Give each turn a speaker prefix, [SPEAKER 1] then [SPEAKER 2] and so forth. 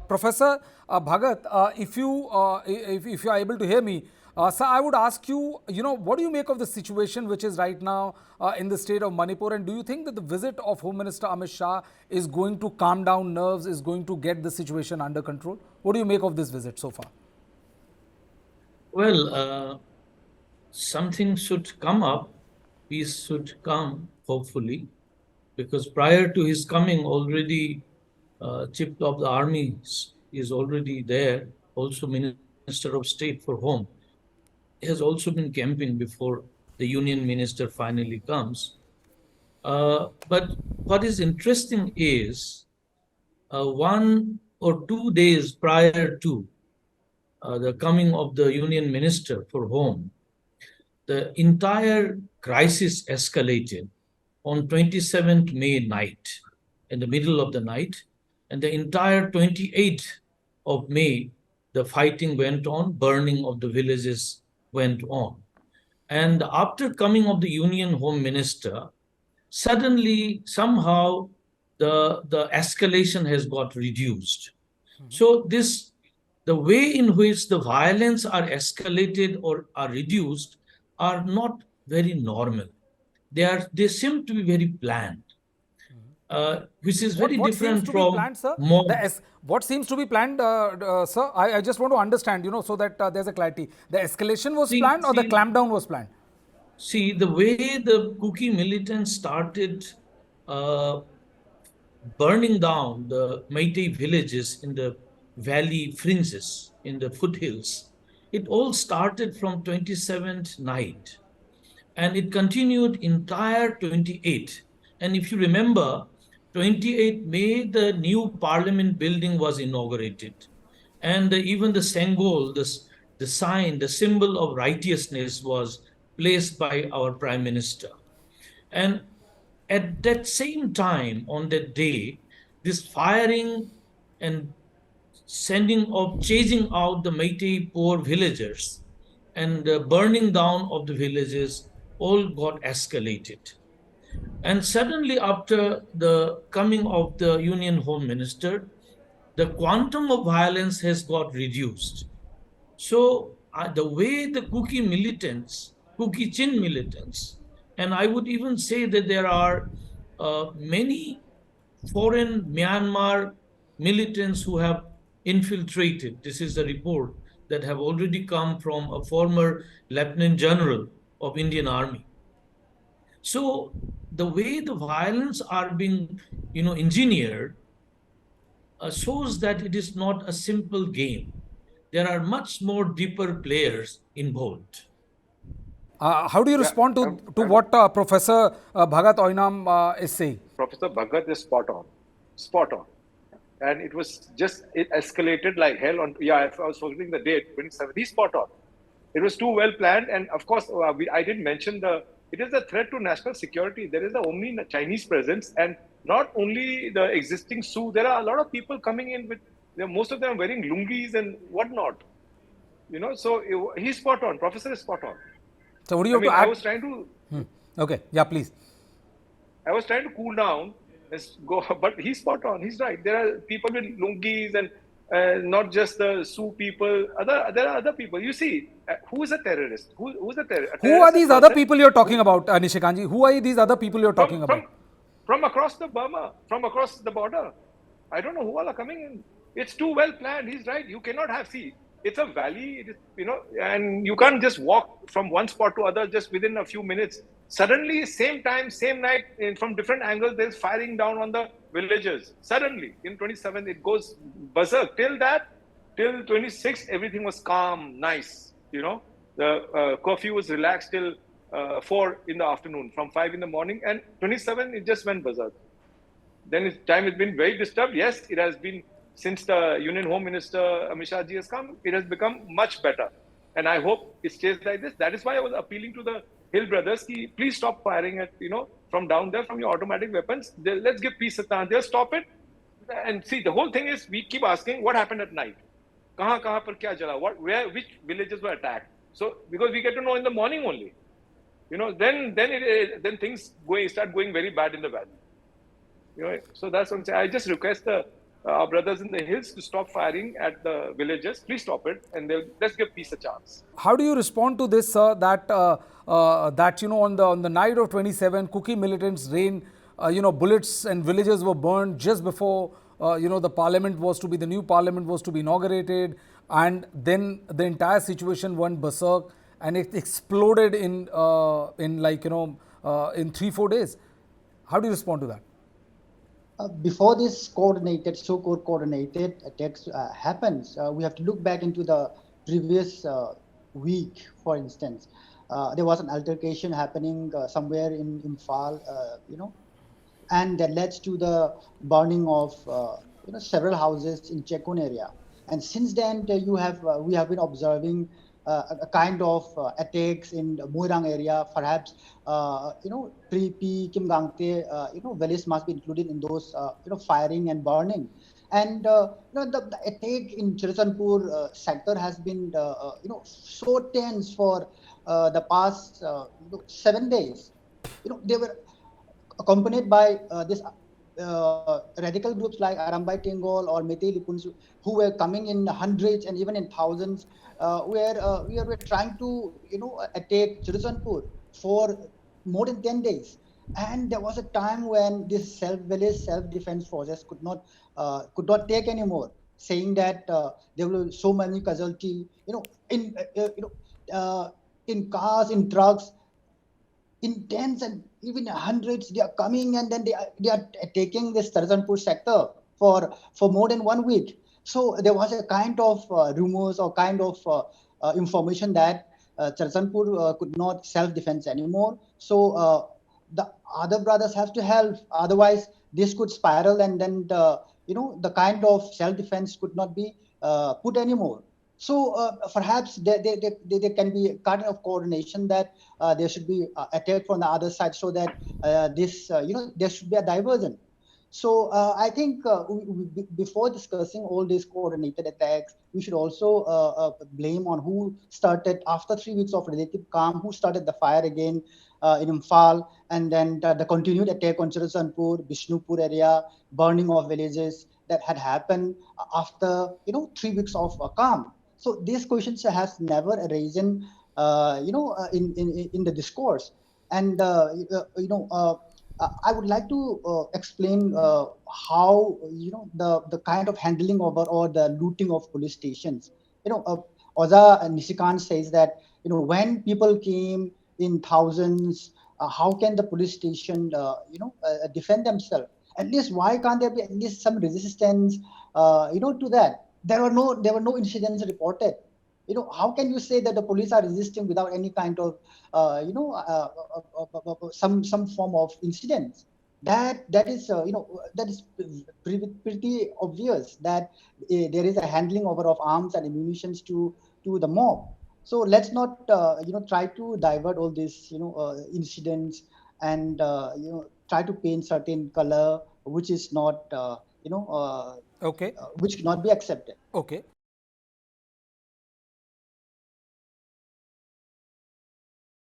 [SPEAKER 1] Professor Bhagat, if you are able to hear me, sir, I would ask you, what do you make of the situation which is right now in the state of Manipur, and do you think that the visit of Home Minister Amit Shah is going to calm down nerves, is going to get the situation under control? What do you make of this visit so far?
[SPEAKER 2] Well, something should come up. Peace should come, hopefully, because prior to his coming, already Chief of the Army is already there. Also, Minister of State for Home has also been camping before the Union Minister finally comes. But what is interesting is 1 or 2 days prior to the coming of the Union Minister for Home, the entire crisis escalated on 27th May night, in the middle of the night, and the entire 28th of May, the fighting went on, burning of the villages went on. And after coming of the Union Home Minister, suddenly somehow the escalation has got reduced. So the way in which the violence are escalated or are reduced are not very normal. They seem to be very planned, which is very
[SPEAKER 1] What seems
[SPEAKER 2] different
[SPEAKER 1] to be
[SPEAKER 2] from
[SPEAKER 1] planned, sir?
[SPEAKER 2] more.
[SPEAKER 1] What seems to be planned, sir? I just want to understand, so that there's a clarity. The escalation was
[SPEAKER 2] See,
[SPEAKER 1] planned or the
[SPEAKER 2] see,
[SPEAKER 1] clampdown was planned?
[SPEAKER 2] see, the way the Kuki militants started uh, burning down the Meitei villages in the valley fringes, in the foothills, it all started from 27th night. And it continued entire 28. And if you remember, 28 May, the new parliament building was inaugurated. And even the Sengol, the sign, the symbol of righteousness was placed by our prime minister. And at that same time, on that day, this firing and chasing out the Meitei poor villagers and the burning down of the villages all got escalated. And suddenly, after the coming of the Union Home Minister, the quantum of violence has got reduced. So, the way the Kuki Chin militants, and I would even say that there are many foreign Myanmar militants who have infiltrated. This is a report that have already come from a former Lieutenant General of Indian Army. So the way the violence are being, engineered shows that it is not a simple game. There are much more deeper players involved.
[SPEAKER 1] How do you
[SPEAKER 3] Yeah,
[SPEAKER 1] respond to what Professor Bhagat Oinam is saying?
[SPEAKER 3] Professor Bhagat is spot on, spot on. And it escalated like hell on, yeah, I was forgetting the date, 27th, he's spot on. It was too well planned. And of course, I didn't mention it is a threat to national security. There is a only Chinese presence, and not only the existing Sioux, there are a lot of people coming in with, most of them are wearing lungis and whatnot. So he's spot on. Professor is spot on.
[SPEAKER 1] So what do you
[SPEAKER 3] I
[SPEAKER 1] have to
[SPEAKER 3] mean, I
[SPEAKER 1] add?
[SPEAKER 3] was trying to
[SPEAKER 1] Okay, yeah, please.
[SPEAKER 3] I was trying to cool down and go, but he's spot on. He's right. There are people with lungis and not just the Sioux people. There are other people. You see, who is a terrorist? Who's a terrorist?
[SPEAKER 1] Who are these other people you're talking about, Nishikanji? Who are these other people you're talking
[SPEAKER 3] from
[SPEAKER 1] about?
[SPEAKER 3] from across the Burma, from across the border? I don't know who all are coming in. It's too well planned. He's right. You cannot have, it's a valley, and you can't just walk from one spot to other just within a few minutes. Suddenly, same time, same night, from different angles, there's firing down on the villagers. Suddenly, in 27th, it goes berserk. Till 26th, everything was calm, nice. The curfew was relaxed till 4 in the afternoon, from 5 in the morning, and 27th, it just went berserk. Then time has been very disturbed. Yes, it has been, since the Union Home Minister Amit Shah ji has come, it has become much better. And I hope it stays like this. That is why I was appealing to the Hill brothers, please stop firing at, from down there, from your automatic weapons. Let's give peace a chance. They'll stop it. And see, the whole thing is, we keep asking, what happened at night? Kahan par kya jala? Which villages were attacked? So, because we get to know in the morning only. Then things start going very bad in the valley. So that's what I'm saying. I just request the our brothers in the hills to stop firing at the villagers. Please stop it, and let's give peace a chance.
[SPEAKER 1] How do you respond to this, sir? That on the night of 27, Kuki militants rained, bullets, and villages were burned just before the new parliament was to be inaugurated, and then the entire situation went berserk, and it exploded in 3-4 days. How do you respond to that?
[SPEAKER 4] Before this so-called coordinated attacks happens, we have to look back into the previous week, for instance. There was an altercation happening somewhere in Imphal, and that led to the burning of several houses in Chekun area. And since then, we have been observing a kind of attacks in the Moirang area. Perhaps Tripi, Kimgangte, valleys must be included in those firing and burning. And the attack in Chirasanpur sector has been so tense for the past 7 days. They were accompanied by this radical groups like Arambai Tengol or Mete Lipunsu, who were coming in hundreds and even in thousands, where we were trying to attack Chirasanpur for more than 10 days. And there was a time when this village self-defense forces could not take anymore, saying that there were so many casualties, in cars, in trucks, in tens and even hundreds. They are coming, and then they are taking this Chirasanpur sector for more than 1 week. So there was a kind of rumors or kind of information that Chirasanpur could not self-defense anymore. So the other brothers have to help, otherwise this could spiral, and then the kind of self-defense could not be put anymore. So perhaps there can be a kind of coordination that there should be attack from the other side, so that there should be a diversion. So I think before discussing all these coordinated attacks, we should also blame on who started, after 3 weeks of relative calm, who started the fire again in Imphal, and then the continued attack on Chirasanpur, Bishnupur area, burning of villages that had happened after 3 weeks of calm. So these questions has never arisen, in the discourse. And I would like to explain how the kind of handling over or the looting of police stations. Oza Nishikant says that when people came in thousands, how can the police station defend themselves? At least why can't there be at least some resistance to that? There were no incidents reported. How can you say that the police are resisting without any kind of some form of incidents? That is pretty obvious that there is a handling over of arms and ammunitions to the mob. So let's not try to divert all these incidents and try to paint certain color which is not
[SPEAKER 1] Okay.
[SPEAKER 4] which cannot be accepted.
[SPEAKER 1] Okay.